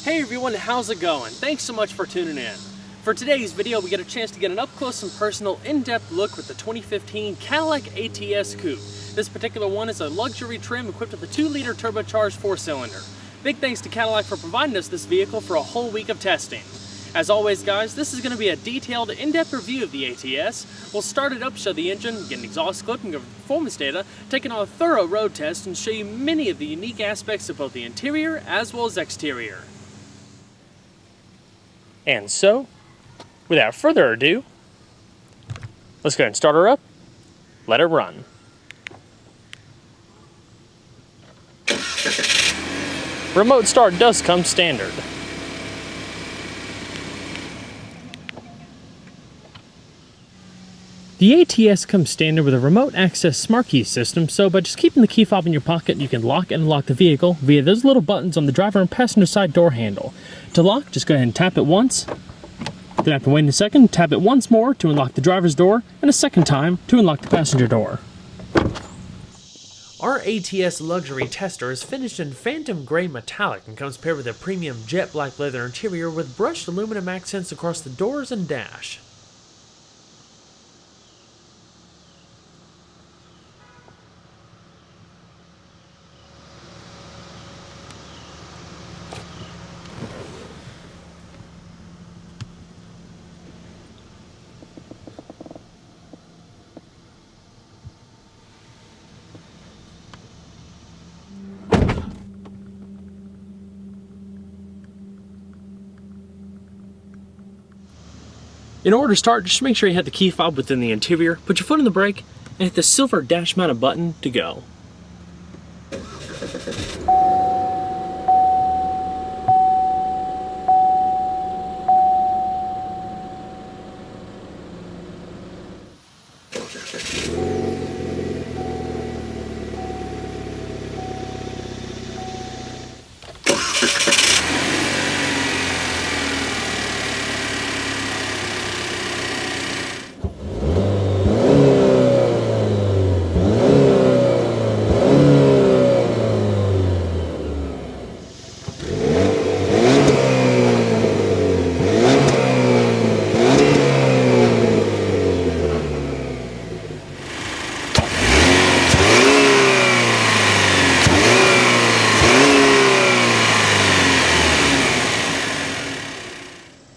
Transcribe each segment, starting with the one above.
Hey everyone, how's it going? Thanks so much for tuning in. For today's video, we get a chance to get an up-close and personal, in-depth look with the 2015 Cadillac ATS Coupe. This particular one is a luxury trim equipped with a 2-liter turbocharged 4-cylinder. Big thanks to Cadillac for providing us this vehicle for a whole week of testing. As always guys, this is going to be a detailed, in-depth review of the ATS. We'll start it up, show the engine, get an exhaust clip, and go over the performance data, taking on a thorough road test, and show you many of the unique aspects of both the interior as well as exterior. And so, without further ado, let's go ahead and start her up, let her run. Remote start does come standard. The ATS comes standard with a remote access smart key system, so by just keeping the key fob in your pocket, you can lock and unlock the vehicle via those little buttons on the driver and passenger side door handle. To lock, just go ahead and tap it once, then after waiting a second, tap it once more to unlock the driver's door, and a second time to unlock the passenger door. Our ATS Luxury Tester is finished in Phantom Gray Metallic and comes paired with a premium jet black leather interior with brushed aluminum accents across the doors and dash. In order to start, just make sure you hit the key fob within the interior, put your foot on the brake, and hit the silver dash mounted button to go.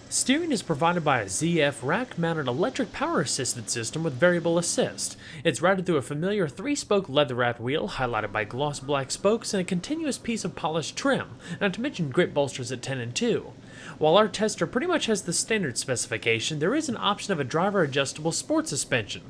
Steering is provided by a ZF rack-mounted electric power-assisted system with variable assist. It's routed through a familiar 3-spoke leather-wrapped wheel highlighted by gloss black spokes and a continuous piece of polished trim, not to mention grip bolsters at 10 and 2. While our tester pretty much has the standard specification, there is an option of a driver-adjustable sport suspension.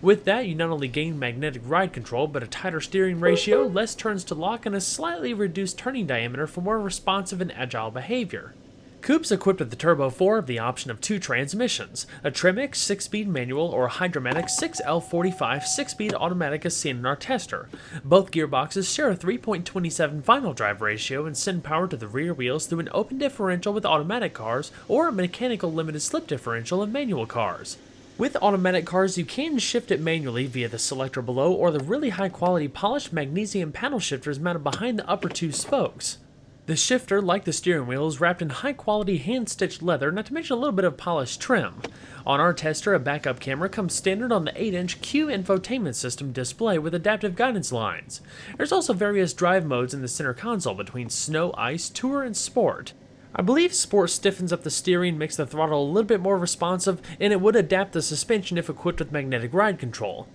With that, you not only gain magnetic ride control, but a tighter steering ratio, less turns to lock, and a slightly reduced turning diameter for more responsive and agile behavior. Coupe's equipped with the Turbo 4 of the option of 2 transmissions, a Trimix 6-speed manual or a Hydromatic 6L45 6-speed automatic as seen in our tester. Both gearboxes share a 3.27 final drive ratio and send power to the rear wheels through an open differential with automatic cars or a mechanical limited slip differential in manual cars. With automatic cars, you can shift it manually via the selector below or the really high quality polished magnesium paddle shifters mounted behind the upper 2 spokes. The shifter, like the steering wheel, is wrapped in high-quality hand-stitched leather, not to mention a little bit of polished trim. On our tester, a backup camera comes standard on the 8-inch Q infotainment system display with adaptive guidance lines. There's also various drive modes in the center console between Snow, Ice, Tour, and Sport. I believe Sport stiffens up the steering, makes the throttle a little bit more responsive, and it would adapt the suspension if equipped with magnetic ride control.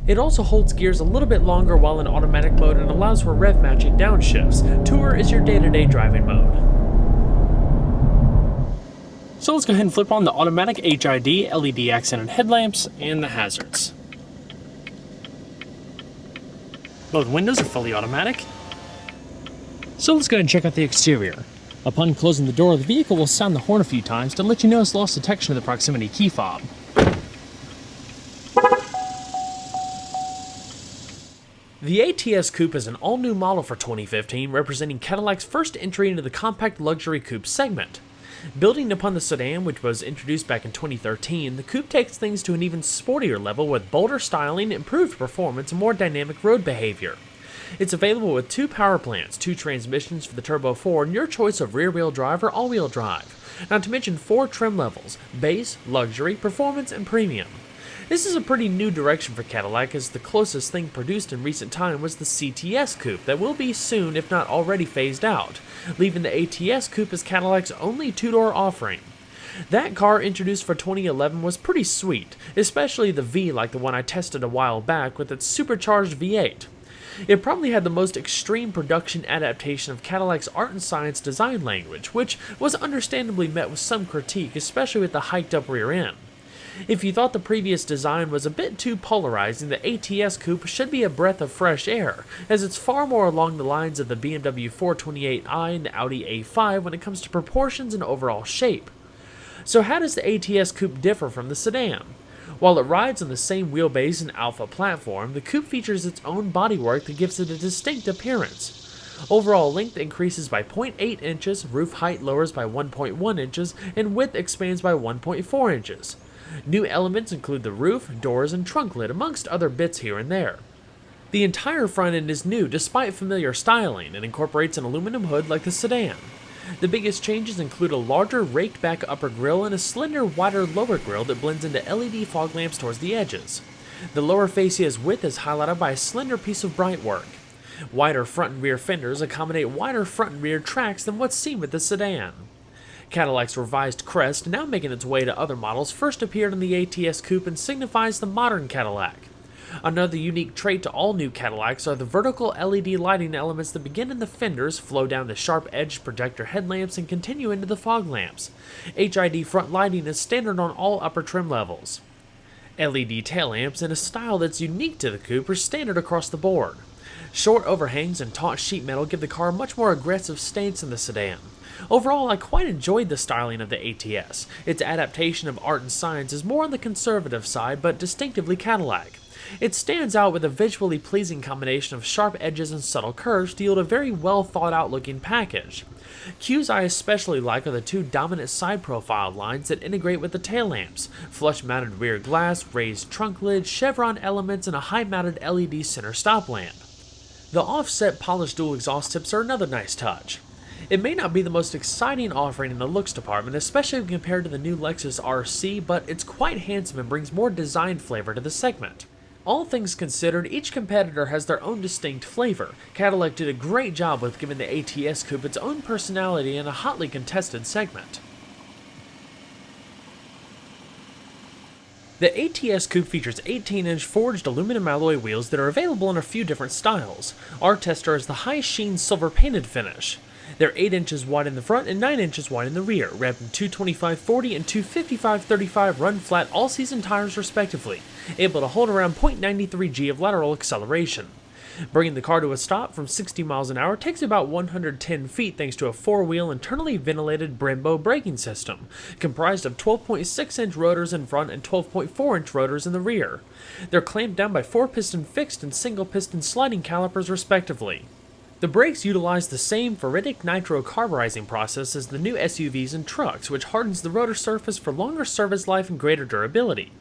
It also holds gears a little bit longer while in automatic mode and allows for rev matching downshifts. Tour is your day-to-day driving mode. So let's go ahead and flip on the automatic HID, LED accented headlamps, and the hazards. Both windows are fully automatic. So let's go ahead and check out the exterior. Upon closing the door, the vehicle will sound the horn a few times to let you know it's lost detection of the proximity key fob. The ATS Coupe is an all-new model for 2015, representing Cadillac's first entry into the compact luxury coupe segment. Building upon the sedan, which was introduced back in 2013, the coupe takes things to an even sportier level with bolder styling, improved performance, and more dynamic road behavior. It's available with 2 power plants, 2 transmissions for the Turbo 4, and your choice of rear-wheel drive or all-wheel drive. Not to mention 4 trim levels: base, luxury, performance, and premium. This is a pretty new direction for Cadillac, as the closest thing produced in recent time was the ATS Coupe that will be soon, if not already, phased out, leaving the ATS Coupe as Cadillac's only 2-door offering. That car, introduced for 2011, was pretty sweet, especially the V like the one I tested a while back with its supercharged V8. It probably had the most extreme production adaptation of Cadillac's art and science design language, which was understandably met with some critique, especially with the hiked up rear end. If you thought the previous design was a bit too polarizing, the ATS Coupe should be a breath of fresh air, as it's far more along the lines of the BMW 428i and the Audi A5 when it comes to proportions and overall shape. So how does the ATS Coupe differ from the sedan? While it rides on the same wheelbase and Alpha platform, the Coupe features its own bodywork that gives it a distinct appearance. Overall length increases by 0.8 inches, roof height lowers by 1.1 inches, and width expands by 1.4 inches. New elements include the roof, doors, and trunk lid, amongst other bits here and there. The entire front end is new despite familiar styling and incorporates an aluminum hood like the sedan. The biggest changes include a larger raked back upper grille and a slender, wider lower grille that blends into LED fog lamps towards the edges. The lower fascia's width is highlighted by a slender piece of bright work. Wider front and rear fenders accommodate wider front and rear tracks than what's seen with the sedan. Cadillac's revised crest, now making its way to other models, first appeared in the ATS Coupe and signifies the modern Cadillac. Another unique trait to all new Cadillacs are the vertical LED lighting elements that begin in the fenders, flow down the sharp-edged projector headlamps, and continue into the fog lamps. HID front lighting is standard on all upper trim levels. LED tail lamps, in a style that's unique to the Coupe, are standard across the board. Short overhangs and taut sheet metal give the car a much more aggressive stance than the sedan. Overall, I quite enjoyed the styling of the ATS. Its adaptation of art and science is more on the conservative side, but distinctively Cadillac. It stands out with a visually pleasing combination of sharp edges and subtle curves to yield a very well thought out looking package. Cues I especially like are the 2 dominant side profile lines that integrate with the tail lamps, flush mounted rear glass, raised trunk lid, chevron elements, and a high mounted LED center stop lamp. The offset polished dual exhaust tips are another nice touch. It may not be the most exciting offering in the looks department, especially compared to the new Lexus RC, but it's quite handsome and brings more design flavor to the segment. All things considered, each competitor has their own distinct flavor. Cadillac did a great job with giving the ATS Coupe its own personality in a hotly contested segment. The ATS Coupe features 18-inch forged aluminum alloy wheels that are available in a few different styles. Our tester has the high sheen silver painted finish. They're 8 inches wide in the front and 9 inches wide in the rear, wrapped in 225/40 and 255/35 run-flat all-season tires respectively, able to hold around 0.93 g of lateral acceleration. Bringing the car to a stop from 60 miles an hour takes about 110 feet thanks to a 4-wheel internally ventilated Brembo braking system, comprised of 12.6-inch rotors in front and 12.4-inch rotors in the rear. They're clamped down by 4-piston fixed and single-piston sliding calipers respectively. The brakes utilize the same ferritic nitro carburizing process as the new SUVs and trucks, which hardens the rotor surface for longer service life and greater durability.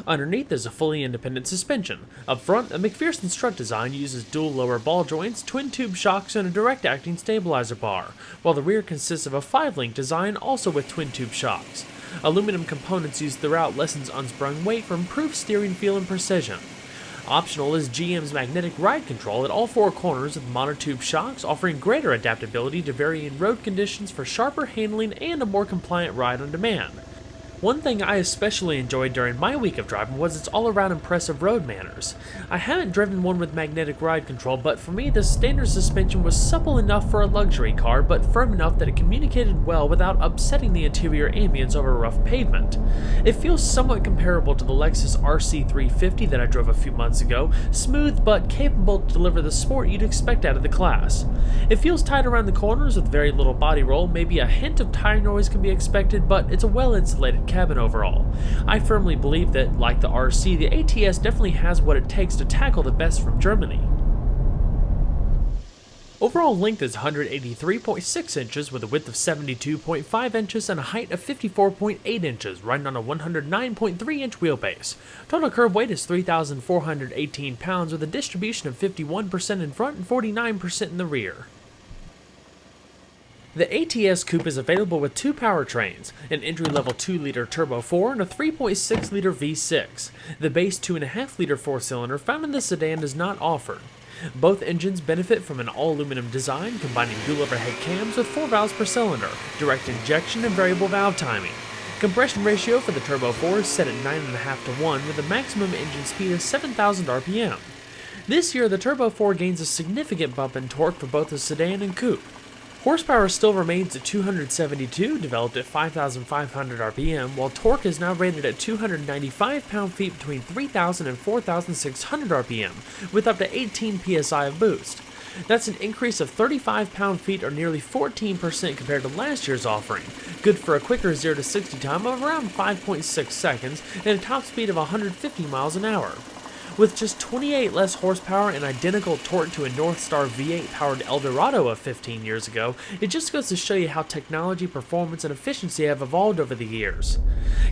Underneath is a fully independent suspension. Up front, a McPherson strut design uses dual lower ball joints, twin-tube shocks, and a direct-acting stabilizer bar, while the rear consists of a 5-link design also with twin-tube shocks. Aluminum components used throughout lessens unsprung weight for improved steering feel and precision. Optional is GM's magnetic ride control at all 4 corners with monotube shocks, offering greater adaptability to varying road conditions for sharper handling and a more compliant ride on demand. One thing I especially enjoyed during my week of driving was its all-around impressive road manners. I haven't driven one with magnetic ride control, but for me the standard suspension was supple enough for a luxury car, but firm enough that it communicated well without upsetting the interior ambience over rough pavement. It feels somewhat comparable to the Lexus RC350 that I drove a few months ago, smooth but capable to deliver the sport you'd expect out of the class. It feels tight around the corners with very little body roll, maybe a hint of tire noise can be expected, but it's a well-insulated cabin overall. I firmly believe that, like the RC, the ATS definitely has what it takes to tackle the best from Germany. Overall length is 183.6 inches with a width of 72.5 inches and a height of 54.8 inches, riding on a 109.3 inch wheelbase. Total curb weight is 3,418 pounds with a distribution of 51% in front and 49% in the rear. The ATS Coupe is available with two powertrains, an entry-level 2-liter Turbo 4 and a 3.6-liter V6. The base 2.5-liter 4-cylinder found in the sedan is not offered. Both engines benefit from an all-aluminum design, combining dual overhead cams with 4 valves per cylinder, direct injection, and variable valve timing. Compression ratio for the Turbo 4 is set at 9.5 to 1 with a maximum engine speed of 7,000 RPM. This year, the Turbo 4 gains a significant bump in torque for both the sedan and coupe. Horsepower still remains at 272, developed at 5,500 RPM, while torque is now rated at 295 pound-feet between 3,000 and 4,600 RPM, with up to 18 psi of boost. That's an increase of 35 pound-feet or nearly 14% compared to last year's offering, good for a quicker 0 to 60 time of around 5.6 seconds and a top speed of 150 miles an hour. With just 28 less horsepower and identical torque to a Northstar V8 powered Eldorado of 15 years ago, it just goes to show you how technology, performance, and efficiency have evolved over the years.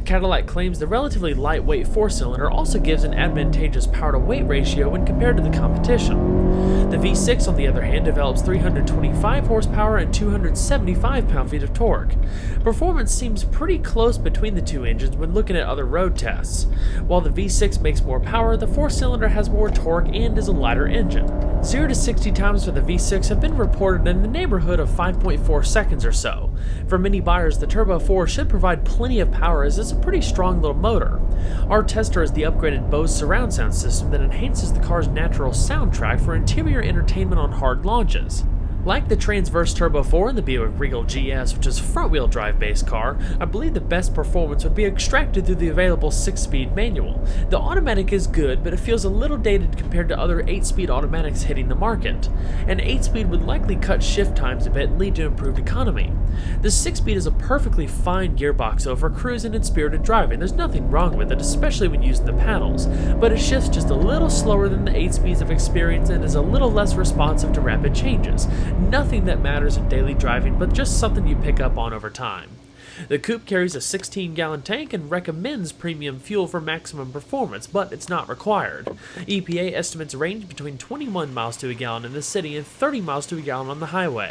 Cadillac claims the relatively lightweight 4-cylinder also gives an advantageous power-to-weight ratio when compared to the competition. The V6, on the other hand, develops 325 horsepower and 275 pound-feet of torque. Performance seems pretty close between the two engines when looking at other road tests. While the V6 makes more power, the 4-cylinder has more torque and is a lighter engine. 0 to 60 times for the V6 have been reported in the neighborhood of 5.4 seconds or so. For many buyers, the Turbo 4 should provide plenty of power as it's a pretty strong little motor. Our tester is the upgraded Bose surround sound system that enhances the car's natural soundtrack for interior entertainment on hard launches. Like the Transverse Turbo 4 and the Buick Regal GS, which is a front-wheel drive based car, I believe the best performance would be extracted through the available 6-speed manual. The automatic is good, but it feels a little dated compared to other 8-speed automatics hitting the market. An 8-speed would likely cut shift times a bit and lead to improved economy. The 6-speed is a perfectly fine gearbox though for cruising and spirited driving. There's nothing wrong with it, especially when using the paddles, but it shifts just a little slower than the 8 speeds of experience and is a little less responsive to rapid changes. Nothing that matters in daily driving, but just something you pick up on over time. The coupe carries a 16-gallon tank and recommends premium fuel for maximum performance, but it's not required. EPA estimates range between 21 miles to a gallon in the city and 30 miles to a gallon on the highway.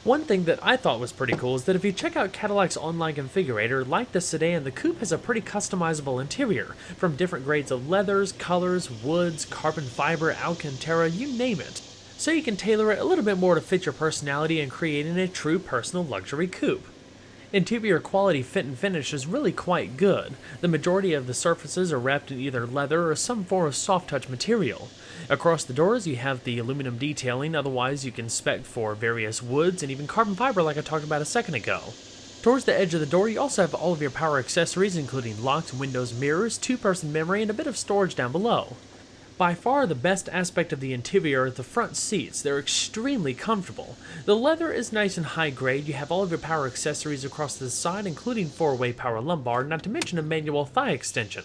One thing that I thought was pretty cool is that if you check out Cadillac's online configurator, like the sedan, the coupe has a pretty customizable interior, from different grades of leathers, colors, woods, carbon fiber, Alcantara, you name it. So you can tailor it a little bit more to fit your personality and creating a true personal luxury coupe. Interior quality, fit, and finish is really quite good. The majority of the surfaces are wrapped in either leather or some form of soft touch material. Across the doors you have the aluminum detailing, otherwise you can spec for various woods and even carbon fiber like I talked about a second ago. Towards the edge of the door you also have all of your power accessories including locks, windows, mirrors, 2-person memory, and a bit of storage down below. By far the best aspect of the interior are the front seats. They're extremely comfortable. The leather is nice and high grade. You have all of your power accessories across the side, including 4-way power lumbar, not to mention a manual thigh extension.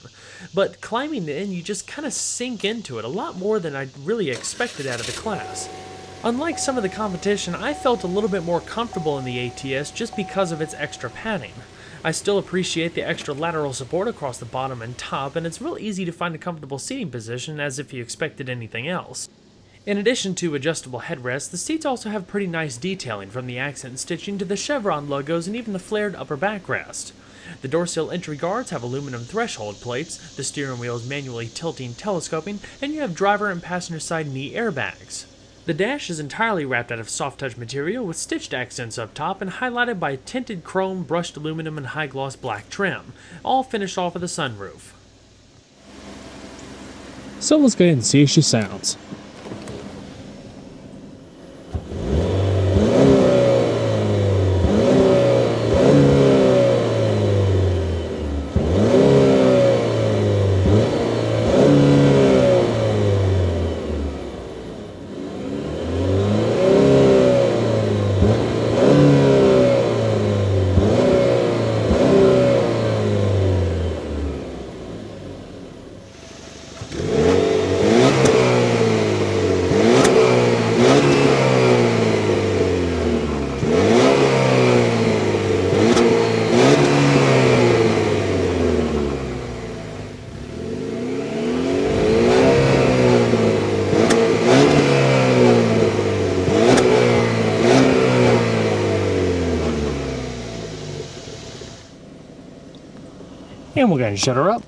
But climbing in, you just kind of sink into it a lot more than I really expected out of the class. Unlike some of the competition, I felt a little bit more comfortable in the ATS just because of its extra padding. I still appreciate the extra lateral support across the bottom and top, and it's real easy to find a comfortable seating position as if you expected anything else. In addition to adjustable headrests, the seats also have pretty nice detailing, from the accent stitching to the chevron logos and even the flared upper backrest. The door sill entry guards have aluminum threshold plates, the steering wheel is manually tilting telescoping, and you have driver and passenger side knee airbags. The dash is entirely wrapped out of soft touch material with stitched accents up top and highlighted by tinted chrome, brushed aluminum, and high gloss black trim, all finished off with a sunroof. So let's go ahead and see how she sounds. And we'll go ahead and shut her up.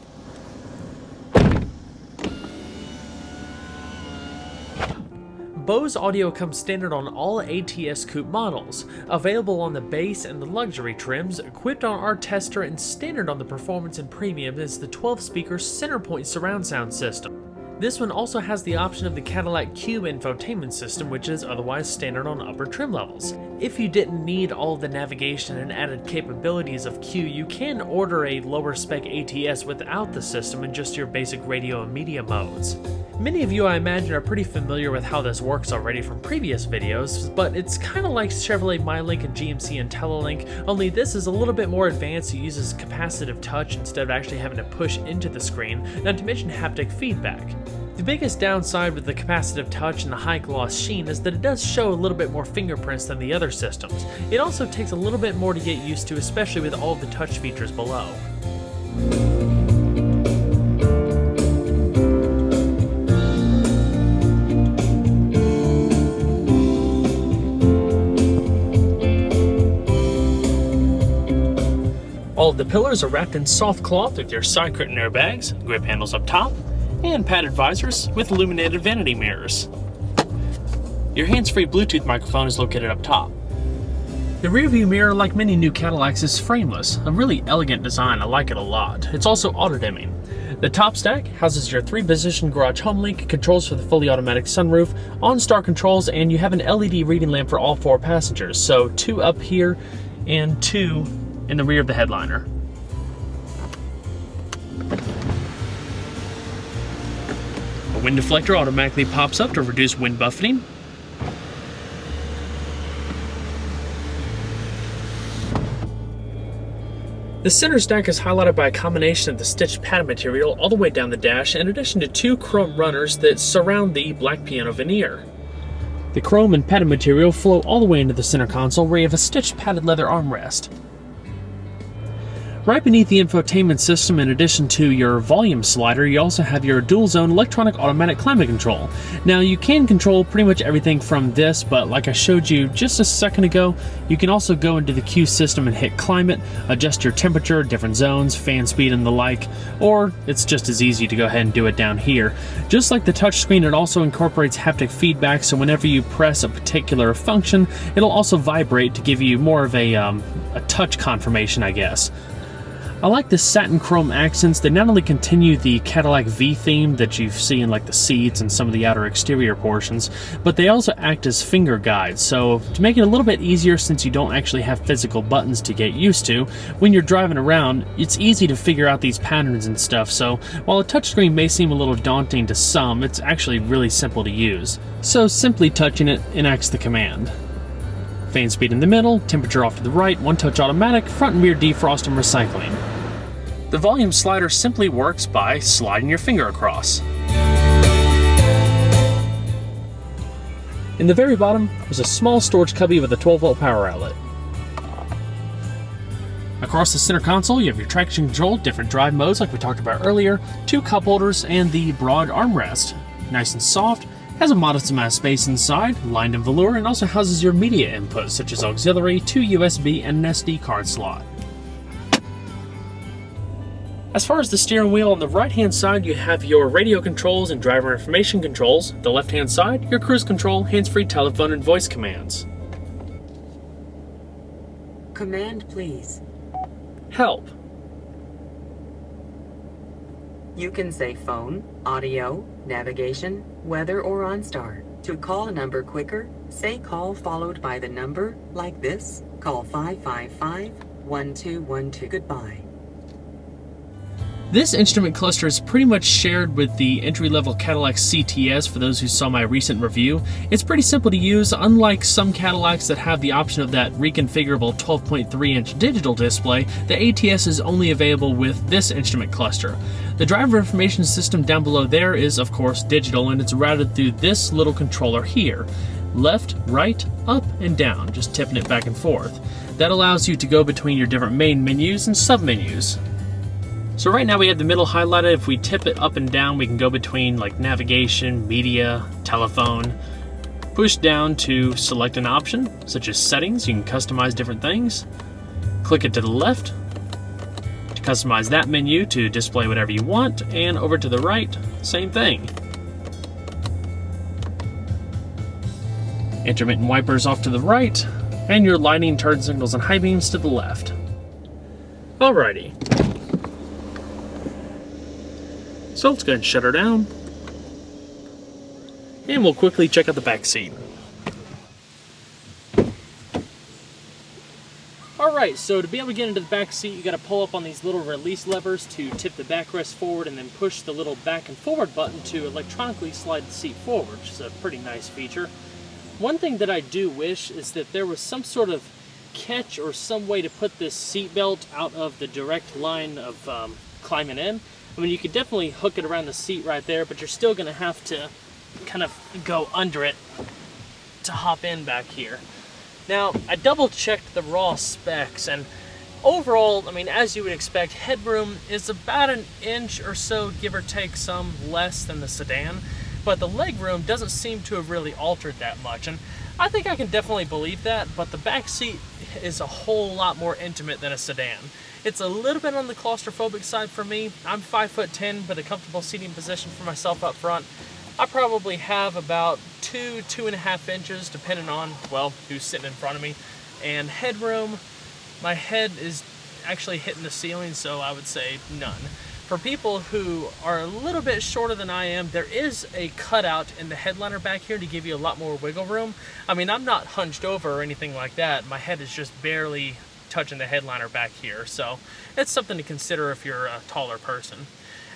Bose audio comes standard on all ATS Coupe models, available on the base and the luxury trims, equipped on our tester, and standard on the performance and premium is the 12-speaker Centerpoint surround sound system. This one also has the option of the Cadillac Cube infotainment system, which is otherwise standard on upper trim levels. If you didn't need all the navigation and added capabilities of Q, you can order a lower spec ATS without the system in just your basic radio and media modes. Many of you, I imagine, are pretty familiar with how this works already from previous videos, but it's kind of like Chevrolet MyLink and GMC IntelliLink, only this is a little bit more advanced. It uses capacitive touch instead of actually having to push into the screen, not to mention haptic feedback. The biggest downside with the capacitive touch and the high gloss sheen is that it does show a little bit more fingerprints than the other systems. It also takes a little bit more to get used to, especially with all the touch features below. All of the pillars are wrapped in soft cloth with your side curtain airbags, grip handles up top, and padded visors with illuminated vanity mirrors. Your hands-free Bluetooth microphone is located up top. The rearview mirror, like many new Cadillacs, is frameless, a really elegant design. I like it a lot. It's also auto-dimming. The top stack houses your 3-position garage home link, controls for the fully automatic sunroof, OnStar controls, and you have an LED reading lamp for all 4 passengers, so 2 up here and 2 in the rear of the headliner. A wind deflector automatically pops up to reduce wind buffeting. The center stack is highlighted by a combination of the stitched pad material all the way down the dash, in addition to 2 chrome runners that surround the black piano veneer. The chrome and padded material flow all the way into the center console, where you have a stitched padded leather armrest. Right beneath the infotainment system, in addition to your volume slider, you also have your dual-zone electronic automatic climate control. Now, you can control pretty much everything from this, but like I showed you just a second ago, you can also go into the Q system and hit climate, adjust your temperature, different zones, fan speed, and the like, or it's just as easy to go ahead and do it down here. Just like the touchscreen, it also incorporates haptic feedback, so whenever you press a particular function, it'll also vibrate to give you more of a touch confirmation, I guess. I like the satin chrome accents. They not only continue the Cadillac V theme that you see in like the seats and some of the outer exterior portions, but they also act as finger guides. So to make it a little bit easier, since you don't actually have physical buttons to get used to, when you're driving around, it's easy to figure out these patterns and stuff. So while a touchscreen may seem a little daunting to some, it's actually really simple to use. So simply touching it enacts the command. Fan speed in the middle, temperature off to the right, one-touch automatic, front and rear defrost and recycling. The volume slider simply works by sliding your finger across. In the very bottom is a small storage cubby with a 12-volt power outlet. Across the center console, you have your traction control, different drive modes like we talked about earlier, 2 cup holders, and the broad armrest. Nice and soft. Has a modest amount of space inside, lined in velour, and also houses your media inputs such as auxiliary, 2 USB, and an SD card slot. As far as the steering wheel, on the right-hand side you have your radio controls and driver information controls. The left-hand side, your cruise control, hands-free telephone, and voice commands. Command, please. Help. You can say phone, audio, navigation, weather, or OnStar. To call a number quicker, say call followed by the number, like this. Call 555-1212. Goodbye. This instrument cluster is pretty much shared with the entry-level Cadillac CTS for those who saw my recent review. It's pretty simple to use. Unlike some Cadillacs that have the option of that reconfigurable 12.3-inch digital display, the ATS is only available with this instrument cluster. The driver information system down below there is, of course, digital, and it's routed through this little controller here. Left, right, up, and down, just tipping it back and forth. That allows you to go between your different main menus and sub-menus. So right now we have the middle highlighted. If we tip it up and down, we can go between like navigation, media, telephone. Push down to select an option, such as settings. You can customize different things. Click it to the left to Customize that menu to display whatever you want, and over to the right, same thing. Intermittent wipers off to the right, and your lighting, turn signals, and high beams to the left. Alrighty. So let's go ahead and shut her down. And we'll quickly check out the back seat. Alright, so to be able to get into the back seat, you got to pull up on these little release levers to tip the backrest forward, and then push the little back and forward button to electronically slide the seat forward, which is a pretty nice feature. One thing that I do wish is that there was some sort of catch or some way to put this seat belt out of the direct line of climbing in. I mean, you could definitely hook it around the seat right there, but you're still going to have to kind of go under it to hop in back here. Now, I double-checked the raw specs, and overall, I mean, as you would expect, headroom is about an inch or so, give or take some, less than the sedan, but the legroom doesn't seem to have really altered that much, and I think I can definitely believe that, but the back seat is a whole lot more intimate than a sedan. It's a little bit on the claustrophobic side for me. I'm 5'10", but a comfortable seating position for myself up front. I probably have about 2.5 inches, depending on, well, who's sitting in front of me. And headroom, my head is actually hitting the ceiling, so I would say none. For people who are a little bit shorter than I am, there is a cutout in the headliner back here to give you a lot more wiggle room. I mean, I'm not hunched over or anything like that. My head is just barely touching the headliner back here, so it's something to consider if you're a taller person.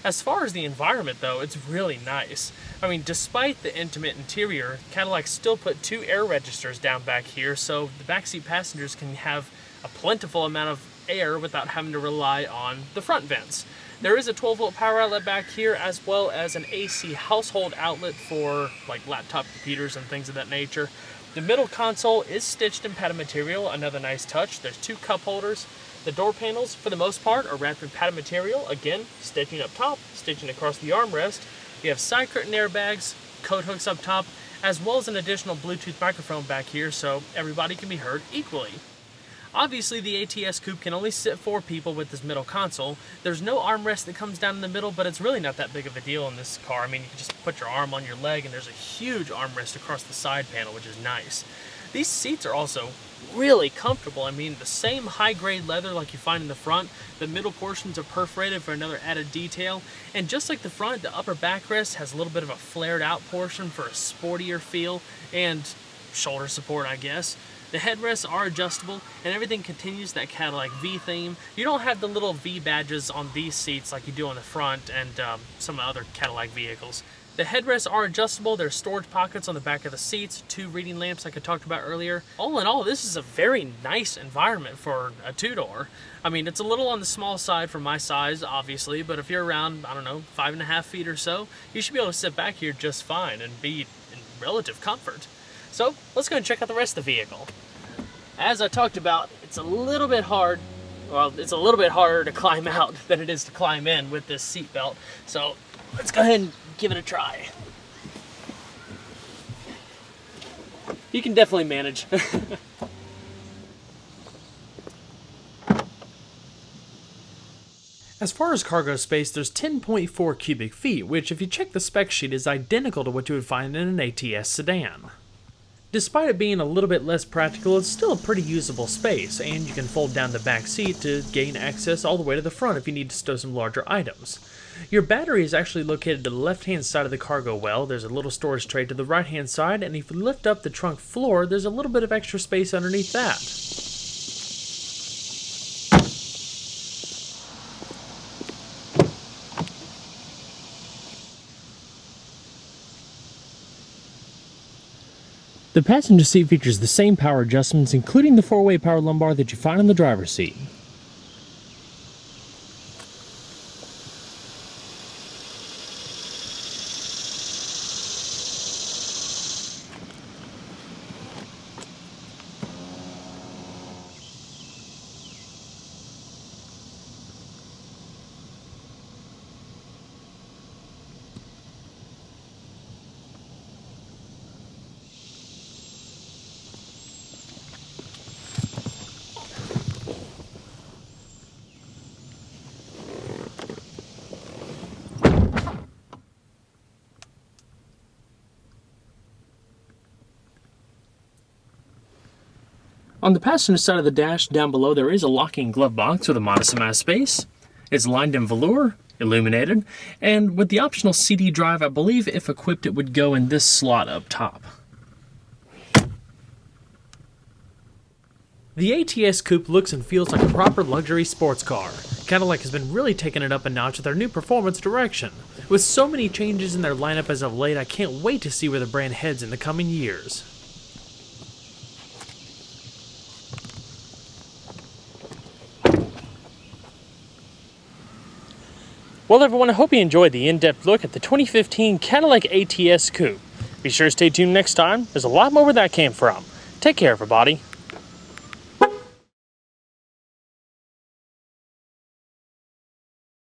As far as the environment, though, it's really nice. I mean, despite the intimate interior, Cadillac still put 2 air registers down back here, so the backseat passengers can have a plentiful amount of air without having to rely on the front vents. There is a 12-volt power outlet back here, as well as an AC household outlet for like laptop computers and things of that nature. The middle console is stitched in padded material, another nice touch. There's 2 cup holders. The door panels, for the most part, are wrapped in padded material. Again, stitching up top, stitching across the armrest. You have side curtain airbags, coat hooks up top, as well as an additional Bluetooth microphone back here, so everybody can be heard equally. Obviously, the ATS Coupe can only sit 4 people with this middle console. There's no armrest that comes down in the middle, but it's really not that big of a deal in this car. I mean, you can just put your arm on your leg, and there's a huge armrest across the side panel, which is nice. These seats are also really comfortable. I mean, the same high-grade leather like you find in the front. The middle portions are perforated for another added detail. And just like the front, the upper backrest has a little bit of a flared-out portion for a sportier feel and shoulder support, I guess. The headrests are adjustable, and everything continues that Cadillac V theme. You don't have the little V badges on these seats like you do on the front and some other Cadillac vehicles. The headrests are adjustable. There's storage pockets on the back of the seats, 2 reading lamps like I talked about earlier. All in all, this is a very nice environment for a 2-door. I mean, it's a little on the small side for my size, obviously, but if you're around, I don't know, 5.5 feet or so, you should be able to sit back here just fine and be in relative comfort. So let's go and check out the rest of the vehicle. As I talked about, it's a little bit hard. Well, it's a little bit harder to climb out than it is to climb in with this seat belt. So let's go ahead and give it a try. You can definitely manage. As far as cargo space, there's 10.4 cubic feet, which if you check the spec sheet is identical to what you would find in an ATS sedan. Despite it being a little bit less practical, it's still a pretty usable space, and you can fold down the back seat to gain access all the way to the front if you need to stow some larger items. Your battery is actually located to the left-hand side of the cargo well. There's a little storage tray to the right-hand side, and if you lift up the trunk floor, there's a little bit of extra space underneath that. The passenger seat features the same power adjustments, including the 4-way power lumbar that you find in the driver's seat. On the passenger side of the dash, down below, there is a locking glove box with a modest amount of space. It's lined in velour, illuminated, and with the optional CD drive, I believe if equipped it would go in this slot up top. The ATS Coupe looks and feels like a proper luxury sports car. Cadillac has been really taking it up a notch with their new performance direction. With so many changes in their lineup as of late, I can't wait to see where the brand heads in the coming years. Well everyone, I hope you enjoyed the in-depth look at the 2015 Cadillac ATS Coupe. Be sure to stay tuned next time, there's a lot more where that came from. Take care everybody.